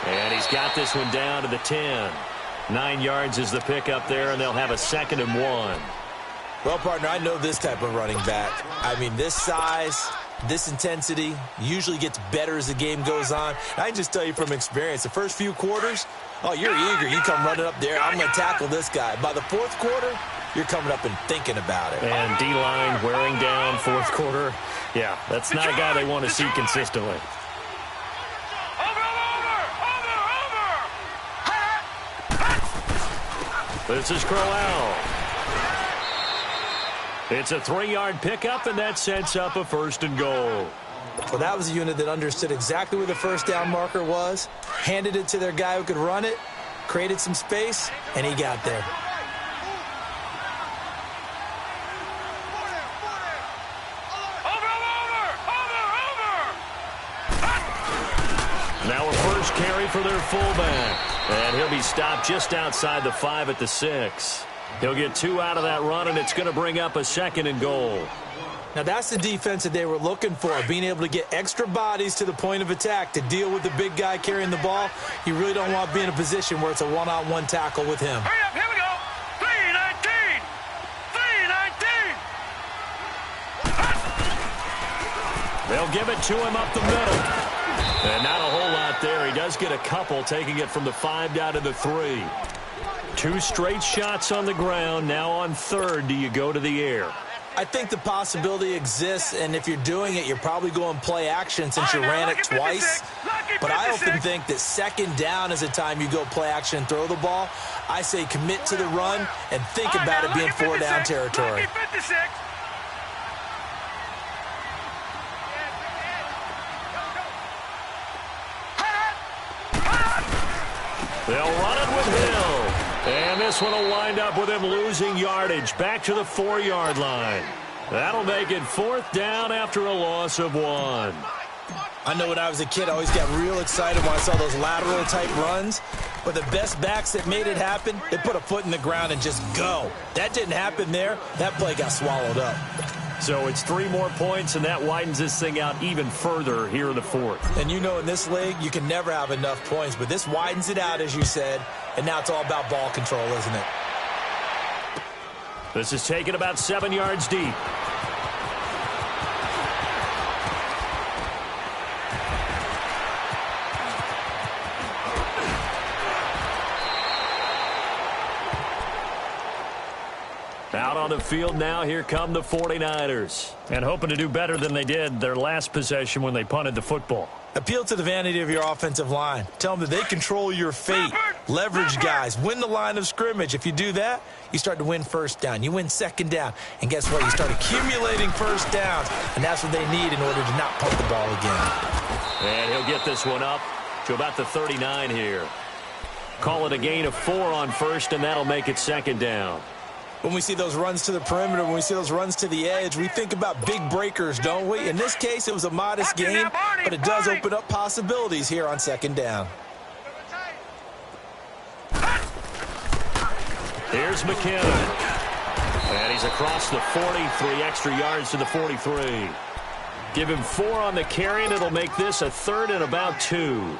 Speaker 1: And he's got this one down to the 10. 9 yards is the pickup there, and they'll have a 2nd and 1.
Speaker 2: Well, partner, I know this type of running back. I mean, this size, this intensity usually gets better as the game goes on. I can just tell you from experience, the first few quarters, oh, you're eager. You come running up there, I'm going to tackle this guy. By the fourth quarter, you're coming up and thinking about it.
Speaker 1: And D-line wearing down fourth quarter. Yeah, that's not a guy they want to see consistently. This is Crowell. It's a 3-yard pickup, and that sets up a 1st and goal.
Speaker 2: Well, that was a unit that understood exactly where the first down marker was, handed it to their guy who could run it, created some space, and he got there.
Speaker 1: Now a first carry for their fullback. And he'll be stopped just outside the 5 at the 6. He'll get 2 out of that run, and it's going to bring up a 2nd and goal.
Speaker 2: Now, that's the defense that they were looking for, being able to get extra bodies to the point of attack to deal with the big guy carrying the ball. You really don't want to be in a position where it's a one-on-one tackle with him.
Speaker 3: Hurry up, here we go. 319. 319.
Speaker 1: They'll give it to him up the middle. And not a whole lot there. He does get a couple, taking it from the 5 down to the 3. 2 straight shots on the ground. Now on 3rd, do you go to the air?
Speaker 2: I think the possibility exists, and if you're doing it, you're probably going play action since you ran it twice. But I often think that 2nd down is the time you go play action and throw the ball. I say commit to the run and think about it being 4 down territory.
Speaker 1: They'll run it with Hill. And this one will wind up with him losing yardage back to the 4-yard line. That'll make it 4th down after a loss of 1.
Speaker 2: I know when I was a kid, I always got real excited when I saw those lateral type runs. But the best backs that made it happen, they put a foot in the ground and just go. That didn't happen there. That play got swallowed up.
Speaker 1: So it's 3 more points, and that widens this thing out even further here in the 4th.
Speaker 2: And you know in this league, you can never have enough points. But this widens it out, as you said. And now it's all about ball control, isn't it?
Speaker 1: This is taken about 7 yards deep. Out on the field now, here come the 49ers. And hoping to do better than they did their last possession when they punted the football.
Speaker 2: Appeal to the vanity of your offensive line. Tell them that they control your fate. Leverage guys. Win the line of scrimmage. If you do that, you start to win 1st down. You win 2nd down. And guess what? You start accumulating 1st downs. And that's what they need in order to not punt the ball again.
Speaker 1: And he'll get this one up to about the 39 here. Call it a gain of 4 on 1st, and that'll make it 2nd down.
Speaker 2: When we see those runs to the perimeter, when we see those runs to the edge, we think about big breakers, don't we? In this case, it was a modest gain, but it does open up possibilities here on 2nd down.
Speaker 1: Here's McKinnon. And he's across the 40, 3 extra yards to the 43. Give him 4 on the carry, and it'll make this a 3rd and about 2.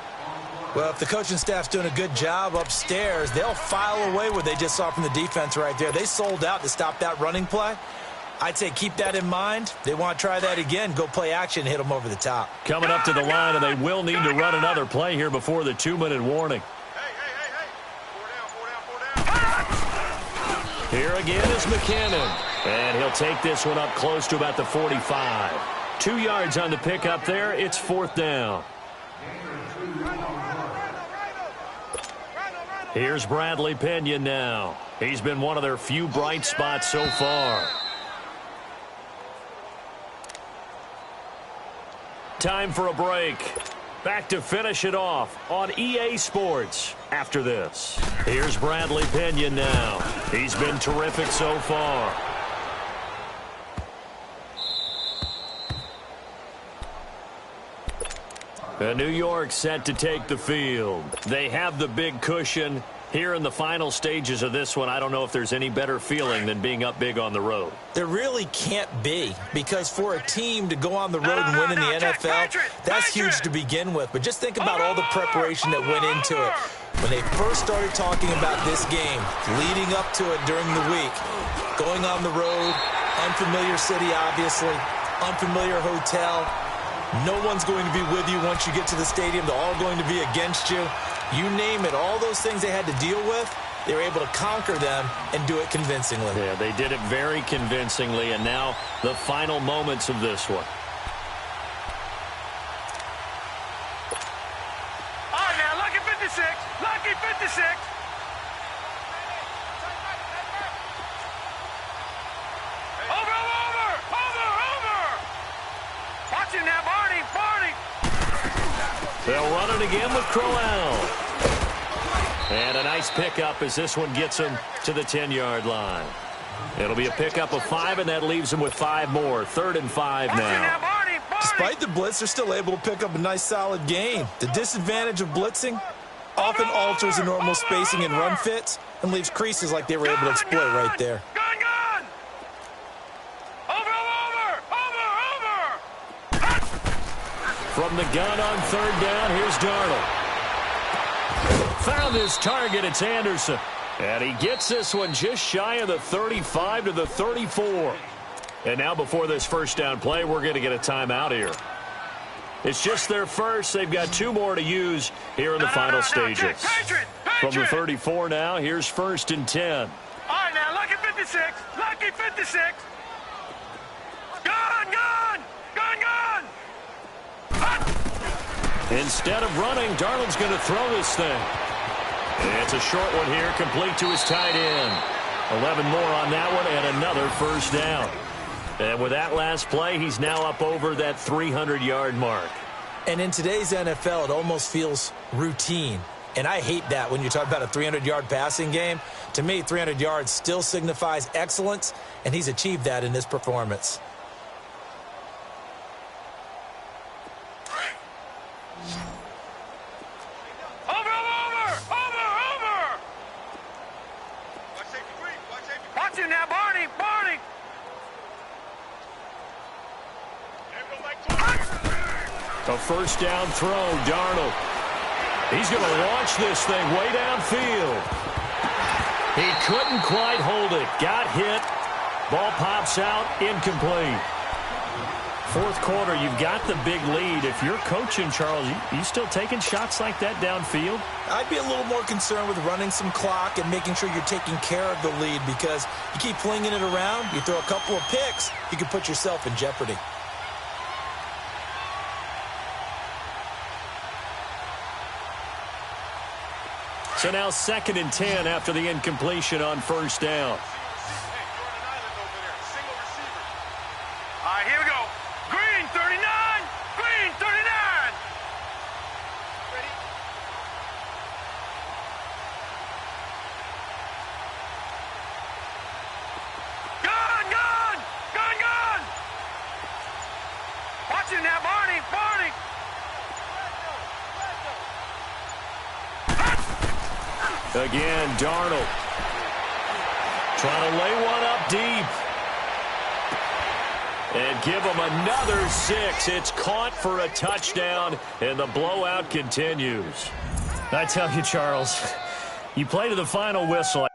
Speaker 2: Well, if the coaching staff's doing a good job upstairs, they'll file away what they just saw from the defense right there. They sold out to stop that running play. I'd say keep that in mind. They want to try that again. Go play action and hit them over the top.
Speaker 1: Coming up to the line, and they will need to run another play here before the 2-minute warning. Here again is McKinnon. And he'll take this one up close to about the 45. 2 yards on the pickup there. It's 4th down. Here's Bradley Pinion now. He's been one of their few bright spots so far. Time for a break. Back to finish it off on EA Sports after this. Here's Bradley Pinion now. He's been terrific so far. New York set to take the field. They have the big cushion. Here in the final stages of this one, I don't know if there's any better feeling than being up big on the road.
Speaker 2: There really can't be, because for a team to go on the road and win in the NFL, that's huge to begin with. But just think about all the preparation that went into it. When they first started talking about this game, leading up to it during the week, going on the road, unfamiliar city, obviously, unfamiliar hotel. No one's going to be with you once you get to the stadium. They're all going to be against you. You name it, all those things they had to deal with, they were able to conquer them and do it convincingly.
Speaker 1: Yeah, they did it very convincingly, and now the final moments of this one.
Speaker 3: All right, now, lucky 56. Lucky 56. Over. Watch him now, Barney.
Speaker 1: They'll run it again with Crowell. And a nice pickup as this one gets him to the 10-yard line. It'll be a pickup of 5, and that leaves him with 5 more. 3rd and 5 now.
Speaker 2: Despite the blitz, they're still able to pick up a nice, solid gain. The disadvantage of blitzing often alters the normal spacing and run fits and leaves creases like they were able to exploit right there.
Speaker 1: From the gun on 3rd down, here's Darnold. Found his target, it's Anderson. And he gets this one just shy of the 35 to the 34. And now before this first down play, we're going to get a timeout here. It's just their first. They've got 2 more to use here in the final stages. From the 34 now, here's 1st and 10.
Speaker 3: All right, now, lucky 56. Lucky 56. Gun.
Speaker 1: Instead of running, Darnold's going to throw this thing. It's a short one here, complete to his tight end. 11 more on that one, and another first down. And with that last play, he's now up over that 300-yard mark.
Speaker 2: And in today's NFL, it almost feels routine. And I hate that when you talk about a 300-yard passing game. To me, 300 yards still signifies excellence, and he's achieved that in this performance.
Speaker 3: Watch him now, Barney.
Speaker 1: A first down throw, Darnold. He's going to launch this thing way downfield. He couldn't quite hold it. Got hit. Ball pops out, incomplete. 4th quarter, you've got the big lead. If you're coaching, Charles, you still taking shots like that downfield?
Speaker 2: I'd be a little more concerned with running some clock and making sure you're taking care of the lead, because you keep flinging it around, you throw a couple of picks, you can put yourself in jeopardy.
Speaker 1: So now 2nd and 10 after the incompletion on first down.
Speaker 3: All right, here we go. Green 39. Green 39. Ready? Gun. Watch him now, Barney.
Speaker 1: Again, Darnold trying to lay one up deep. And give them another 6. It's caught for a touchdown, and the blowout continues. I tell you, Charles, you play to the final whistle.